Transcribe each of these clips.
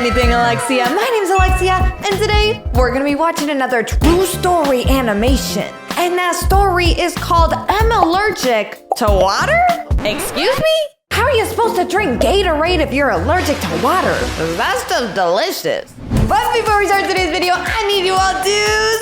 Anything Alexia. My name's Alexia, and today we're gonna be watching another true story animation. And that story is called I'm Allergic to Water? Excuse me? How are you supposed to drink Gatorade if you're allergic to water? That stuff's delicious. But before we start today's video, I need you all to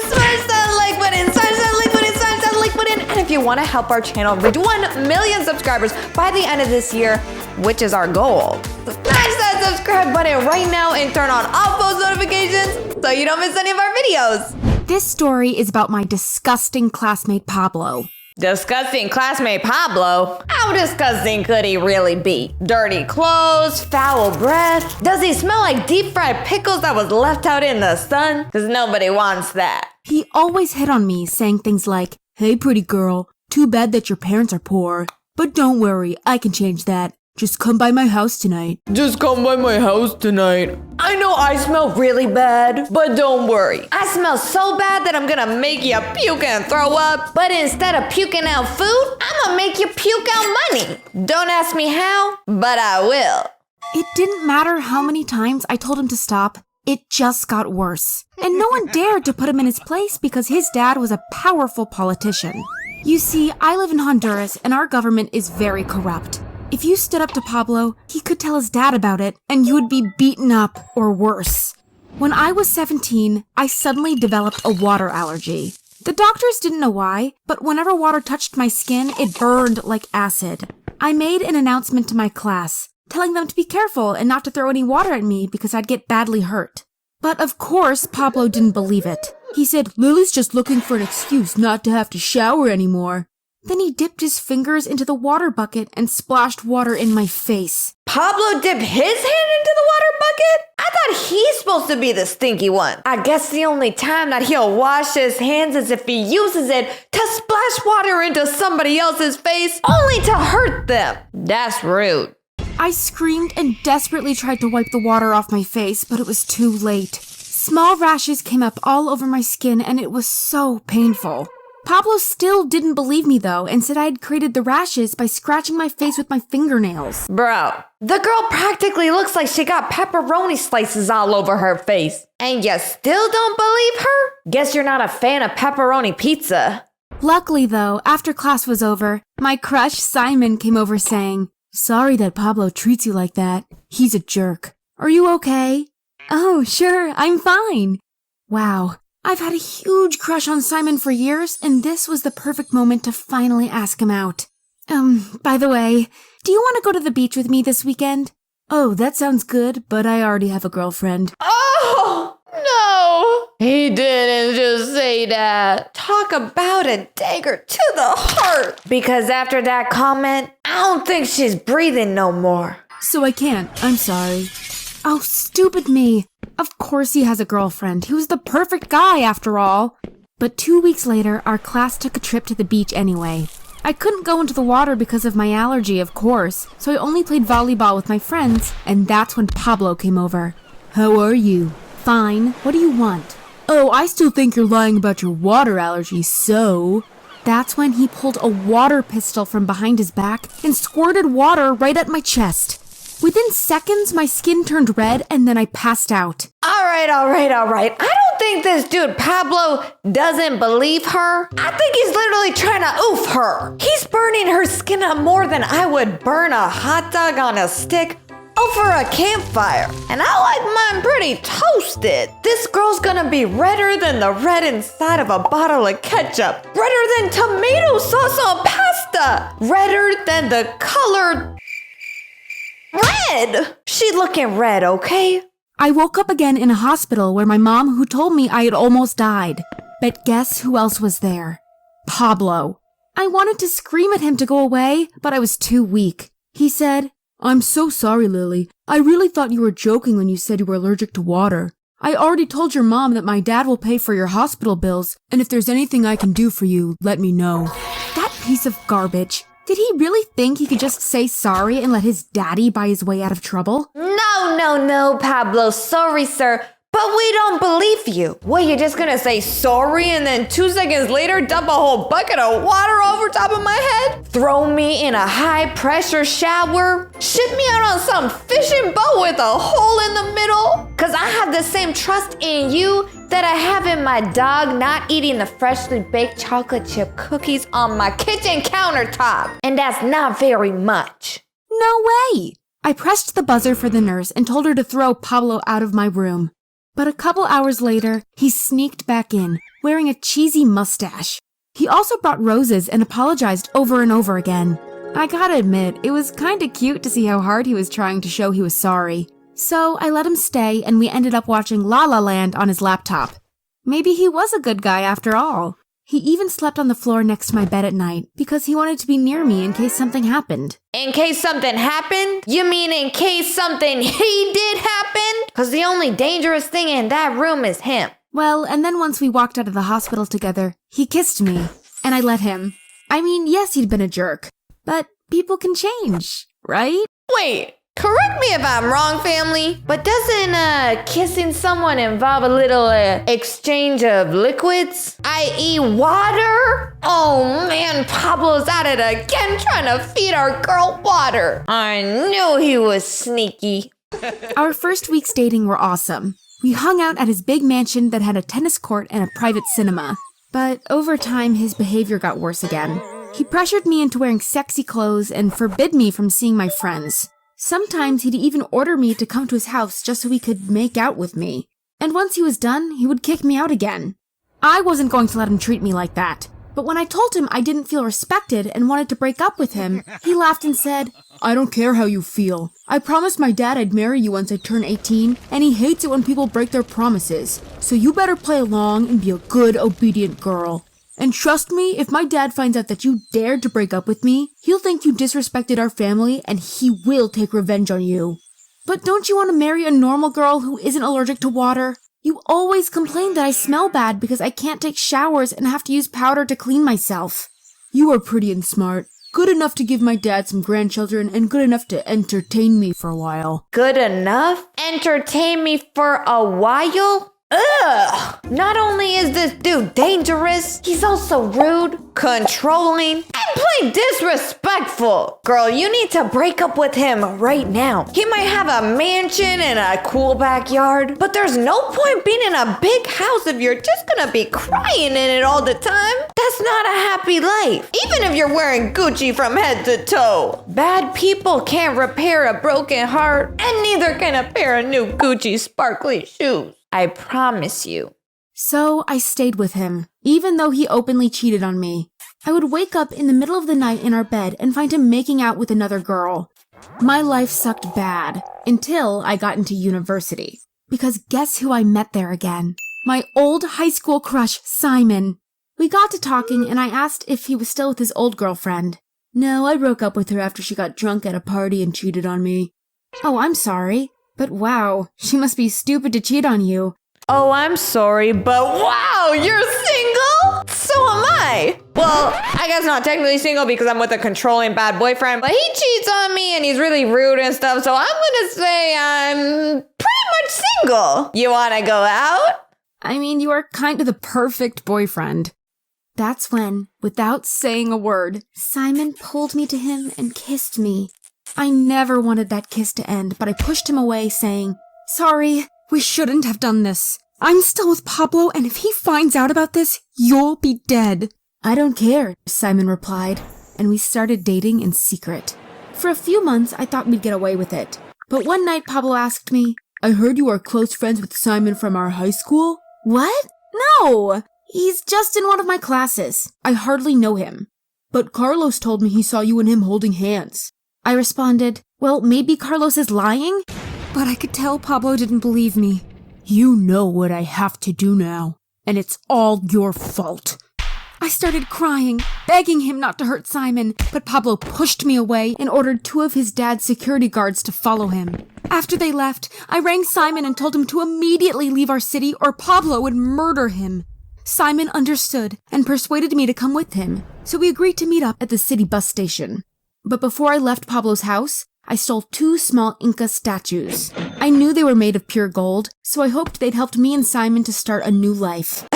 smash that like button, smash that like button, smash that like button. And if you want to help our channel reach 1 million subscribers by the end of this year, which is our goal, smash that subscribe button right now and turn on all post notifications so you don't miss any of our videos. This story is about my disgusting classmate Pablo. Disgusting classmate Pablo? How disgusting could he really be? Dirty clothes, foul breath? Does he smell like deep fried pickles that was left out in the sun? Because nobody wants that. He always hit on me, saying things like, "Hey pretty girl, too bad that your parents are poor. But don't worry, I can change that. Just come by my house tonight." Just come by my house tonight. I know I smell really bad, but don't worry. I smell so bad that I'm gonna make you puke and throw up. But instead of puking out food, I'm gonna make you puke out money. Don't ask me how, but I will. It didn't matter how many times I told him to stop, it just got worse. And no one dared to put him in his place because his dad was a powerful politician. You see, I live in Honduras and our government is very corrupt. If you stood up to Pablo, he could tell his dad about it, and you would be beaten up, or worse. When I was 17, I suddenly developed a water allergy. The doctors didn't know why, but whenever water touched my skin, it burned like acid. I made an announcement to my class, telling them to be careful and not to throw any water at me because I'd get badly hurt. But of course, Pablo didn't believe it. He said, "Lily's just looking for an excuse not to have to shower anymore." Then he dipped his fingers into the water bucket and splashed water in my face. Pablo dipped his hand into the water bucket? I thought he's supposed to be the stinky one. I guess the only time that he'll wash his hands is if he uses it to splash water into somebody else's face, only to hurt them. That's rude. I screamed and desperately tried to wipe the water off my face, but it was too late. Small rashes came up all over my skin and it was so painful. Pablo still didn't believe me though and said I had created the rashes by scratching my face with my fingernails. Bro, the girl practically looks like she got pepperoni slices all over her face. And you still don't believe her? Guess you're not a fan of pepperoni pizza. Luckily though, after class was over, my crush Simon came over saying, "Sorry that Pablo treats you like that. He's a jerk. Are you okay?" "Oh, sure, I'm fine." Wow. I've had a huge crush on Simon for years, and this was the perfect moment to finally ask him out. By the way, do you want to go to the beach with me this weekend?" "Oh, that sounds good, but I already have a girlfriend." Oh, no. He didn't just say that. Talk about a dagger to the heart. Because after that comment, I don't think she's breathing no more. "So I can't. I'm sorry." Oh, stupid me. Of course he has a girlfriend. He was the perfect guy after all. But 2 weeks later, our class took a trip to the beach anyway. I couldn't go into the water because of my allergy, of course, so I only played volleyball with my friends, and that's when Pablo came over. "How are you?" "Fine. What do you want?" "Oh, I still think you're lying about your water allergy, so..." That's when he pulled a water pistol from behind his back and squirted water right at my chest. Within seconds, my skin turned red and then I passed out. All right. I don't think this dude Pablo doesn't believe her. I think he's literally trying to oof her. He's burning her skin up more than I would burn a hot dog on a stick over a campfire. And I like mine pretty toasted. This girl's gonna be redder than the red inside of a bottle of ketchup. Redder than tomato sauce on pasta. Redder than the color red. She looking red, okay? I woke up again in a hospital where my mom who told me I had almost died. But guess who else was there? Pablo. I wanted to scream at him to go away, but I was too weak. He said, "I'm so sorry, Lily. I really thought you were joking when you said you were allergic to water. I already told your mom that my dad will pay for your hospital bills, and if there's anything I can do for you, let me know." That piece of garbage. Did he really think he could just say sorry and let his daddy buy his way out of trouble? No, Pablo. Sorry, sir. But we don't believe you. What, you're just gonna say sorry and then 2 seconds later dump a whole bucket of water over top of my head? Throw me in a high-pressure shower? Ship me out on some fishing boat with a hole in the middle? Cause I have the same trust in you that I have in my dog not eating the freshly baked chocolate chip cookies on my kitchen countertop. And that's not very much. No way! I pressed the buzzer for the nurse and told her to throw Pablo out of my room. But a couple hours later, he sneaked back in, wearing a cheesy mustache. He also brought roses and apologized over and over again. I gotta admit, it was kinda cute to see how hard he was trying to show he was sorry. So I let him stay and we ended up watching La La Land on his laptop. Maybe he was a good guy after all. He even slept on the floor next to my bed at night because he wanted to be near me in case something happened. In case something happened? You mean in case something he did happen? Because the only dangerous thing in that room is him. Well, and then once we walked out of the hospital together, he kissed me, and I let him. I mean, yes, he'd been a jerk, but people can change, right? Wait, correct me if I'm wrong, family, but doesn't kissing someone involve a little exchange of liquids? I.e. water? Oh man, Pablo's at it again trying to feed our girl water. I knew he was sneaky. Our first weeks dating were awesome. We hung out at his big mansion that had a tennis court and a private cinema. But over time, his behavior got worse again. He pressured me into wearing sexy clothes and forbid me from seeing my friends. Sometimes he'd even order me to come to his house just so he could make out with me. And once he was done, he would kick me out again. I wasn't going to let him treat me like that. But when I told him I didn't feel respected and wanted to break up with him, he laughed and said, "I don't care how you feel. I promised my dad I'd marry you once I turn 18, and he hates it when people break their promises. So you better play along and be a good, obedient girl. And trust me, if my dad finds out that you dared to break up with me, he'll think you disrespected our family and he will take revenge on you. But don't you want to marry a normal girl who isn't allergic to water? You always complain that I smell bad because I can't take showers and have to use powder to clean myself. You are pretty and smart. Good enough to give my dad some grandchildren and good enough to entertain me for a while." Good enough? Entertain me for a while? Ugh! Not only is this dude dangerous, he's also rude, controlling, and plain disrespectful. Girl, you need to break up with him right now. He might have a mansion and a cool backyard, but there's no point being in a big house if you're just gonna be crying in it all the time. That's not a happy life, even if you're wearing Gucci from head to toe. Bad people can't repair a broken heart, and neither can a pair of new Gucci sparkly shoes. I promise you. So I stayed with him, even though he openly cheated on me. I would wake up in the middle of the night in our bed and find him making out with another girl. My life sucked bad, until I got into university. Because guess who I met there again? My old high school crush, Simon. We got to talking and I asked if he was still with his old girlfriend. "No, I broke up with her after she got drunk at a party and cheated on me." "Oh, I'm sorry. But wow, she must be stupid to cheat on you." Oh, I'm sorry, but wow, you're single? So am I. Well, I guess not technically single because I'm with a controlling bad boyfriend, but he cheats on me and he's really rude and stuff, so I'm gonna say I'm pretty much single. You wanna go out? I mean, you are kind of the perfect boyfriend. That's when, without saying a word, Simon pulled me to him and kissed me. I never wanted that kiss to end, but I pushed him away, saying, "Sorry, we shouldn't have done this. I'm still with Pablo, and if he finds out about this, you'll be dead." "I don't care," Simon replied, and we started dating in secret. For a few months, I thought we'd get away with it. But one night, Pablo asked me, "I heard you are close friends with Simon from our high school?" "What? No! He's just in one of my classes. I hardly know him." "But Carlos told me he saw you and him holding hands." I responded, "Well, maybe Carlos is lying?" But I could tell Pablo didn't believe me. "You know what I have to do now, and it's all your fault." I started crying, begging him not to hurt Simon, but Pablo pushed me away and ordered 2 of his dad's security guards to follow him. After they left, I rang Simon and told him to immediately leave our city or Pablo would murder him. Simon understood and persuaded me to come with him, so we agreed to meet up at the city bus station. But before I left Pablo's house, I stole 2 small Inca statues. I knew they were made of pure gold, so I hoped they'd helped me and Simon to start a new life.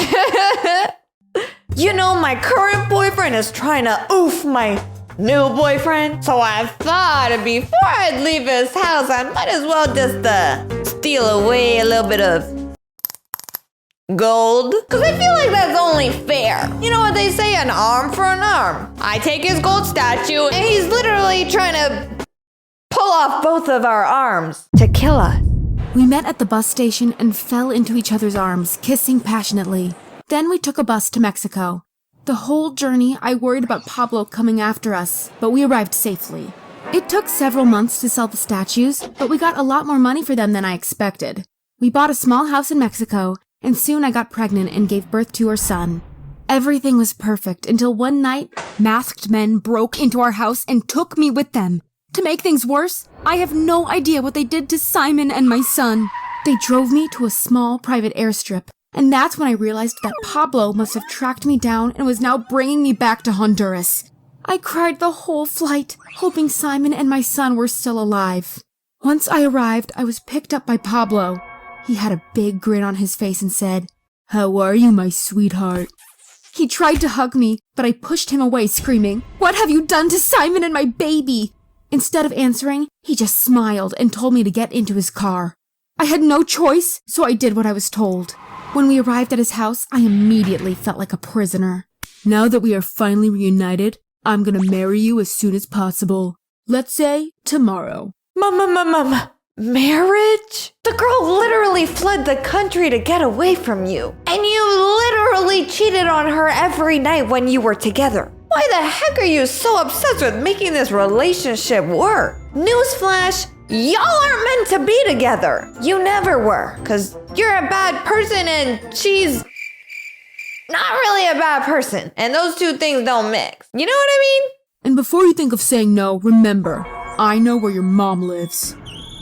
You know, my current boyfriend is trying to oof my new boyfriend, so I thought before I'd leave his house, I might as well just steal away a little bit of gold. Cause I feel like that's only fair. You know what they say, an arm for an arm. I take his gold statue and he's literally trying to pull off both of our arms to kill us. We met at the bus station and fell into each other's arms, kissing passionately. Then we took a bus to Mexico. The whole journey, I worried about Pablo coming after us, but we arrived safely. It took several months to sell the statues, but we got a lot more money for them than I expected. We bought a small house in Mexico, and soon I got pregnant and gave birth to our son. Everything was perfect until one night, masked men broke into our house and took me with them. To make things worse, I have no idea what they did to Simon and my son. They drove me to a small private airstrip, and that's when I realized that Pablo must have tracked me down and was now bringing me back to Honduras. I cried the whole flight, hoping Simon and my son were still alive. Once I arrived, I was picked up by Pablo. He had a big grin on his face and said, "How are you, my sweetheart?" He tried to hug me, but I pushed him away, screaming, "What have you done to Simon and my baby?" Instead of answering, he just smiled and told me to get into his car. I had no choice, so I did what I was told. When we arrived at his house, I immediately felt like a prisoner. "Now that we are finally reunited, I'm gonna marry you as soon as possible. Let's say tomorrow." Marriage? The girl literally fled the country to get away from you. And you literally cheated on her every night when you were together. Why the heck are you so obsessed with making this relationship work? Newsflash, y'all aren't meant to be together. You never were, because you're a bad person and she's not really a bad person. And those two things don't mix. You know what I mean? And before you think of saying no, remember, I know where your mom lives.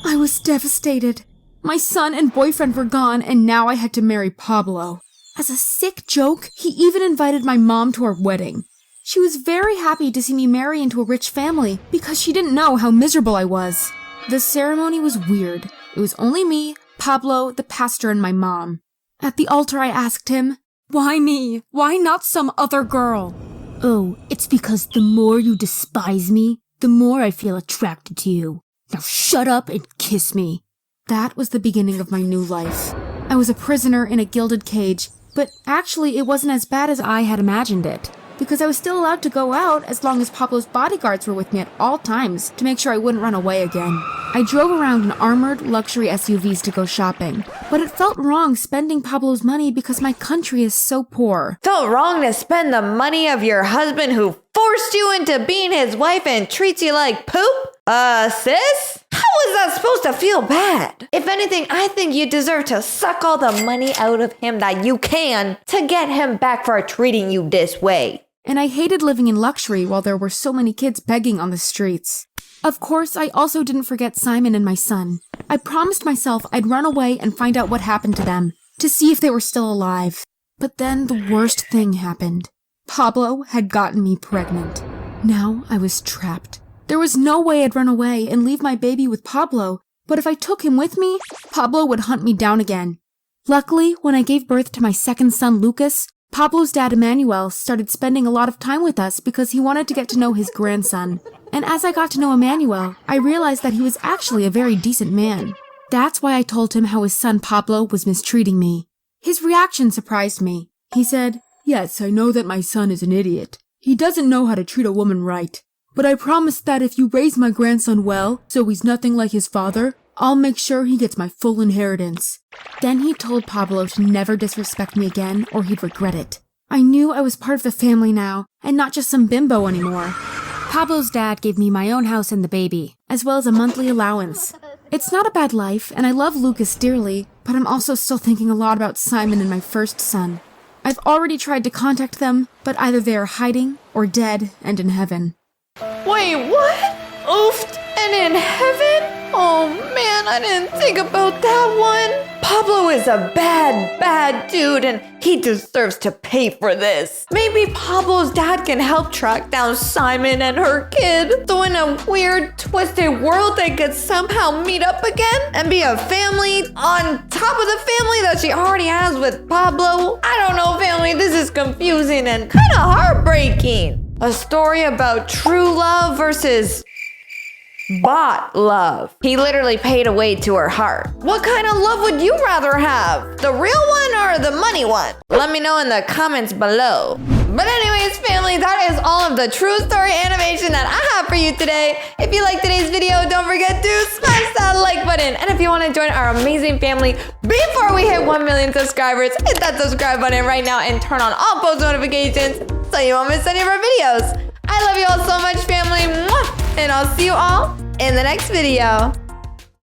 I was devastated. My son and boyfriend were gone, and now I had to marry Pablo. As a sick joke, he even invited my mom to our wedding. She was very happy to see me marry into a rich family because she didn't know how miserable I was. The ceremony was weird. It was only me, Pablo, the pastor, and my mom. At the altar, I asked him, "Why me? Why not some other girl?" "Oh, it's because the more you despise me, the more I feel attracted to you. Now shut up and kiss me." That was the beginning of my new life. I was a prisoner in a gilded cage, but actually it wasn't as bad as I had imagined it, because I was still allowed to go out as long as Pablo's bodyguards were with me at all times to make sure I wouldn't run away again. I drove around in armored luxury SUVs to go shopping, but it felt wrong spending Pablo's money because my country is so poor. Felt wrong to spend the money of your husband who forced you into being his wife and treats you like poop? Sis? How is that supposed to feel bad? If anything, I think you deserve to suck all the money out of him that you can to get him back for treating you this way. And I hated living in luxury while there were so many kids begging on the streets. Of course, I also didn't forget Simon and my son. I promised myself I'd run away and find out what happened to them, to see if they were still alive. But then the worst thing happened. Pablo had gotten me pregnant. Now I was trapped. There was no way I'd run away and leave my baby with Pablo, but if I took him with me, Pablo would hunt me down again. Luckily, when I gave birth to my second son, Lucas, Pablo's dad, Emmanuel, started spending a lot of time with us because he wanted to get to know his grandson. And as I got to know Emmanuel, I realized that he was actually a very decent man. That's why I told him how his son Pablo was mistreating me. His reaction surprised me. He said, "Yes, I know that my son is an idiot. He doesn't know how to treat a woman right. But I promise that if you raise my grandson well, so he's nothing like his father, I'll make sure he gets my full inheritance." Then he told Pablo to never disrespect me again or he'd regret it. I knew I was part of the family now and not just some bimbo anymore. Pablo's dad gave me my own house and the baby, as well as a monthly allowance. It's not a bad life, and I love Lucas dearly, but I'm also still thinking a lot about Simon and my first son. I've already tried to contact them, but either they are hiding or dead and in heaven. Wait, what? Oofed and in heaven? Oh man, I didn't think about that one. Pablo is a bad dude and he deserves to pay for this. Maybe Pablo's dad can help track down Simon and her kid. So in a weird, twisted world, they could somehow meet up again and be a family on top of the family that she already has with Pablo. I don't know, family, this is confusing and kind of heartbreaking. A story about true love versus bought love. He literally paid a way to her heart. What kind of love would you rather have? The real one or the money one? Let me know in the comments below. But anyways, family, that is all of the true story animation that I have for you today. If you liked today's video, don't forget to smash that like button. And if you want to join our amazing family before we hit 1 million subscribers, hit that subscribe button right now and turn on all post notifications so you won't miss any of our videos. I love you all so much, family. Mwah! And I'll see you all in the next video.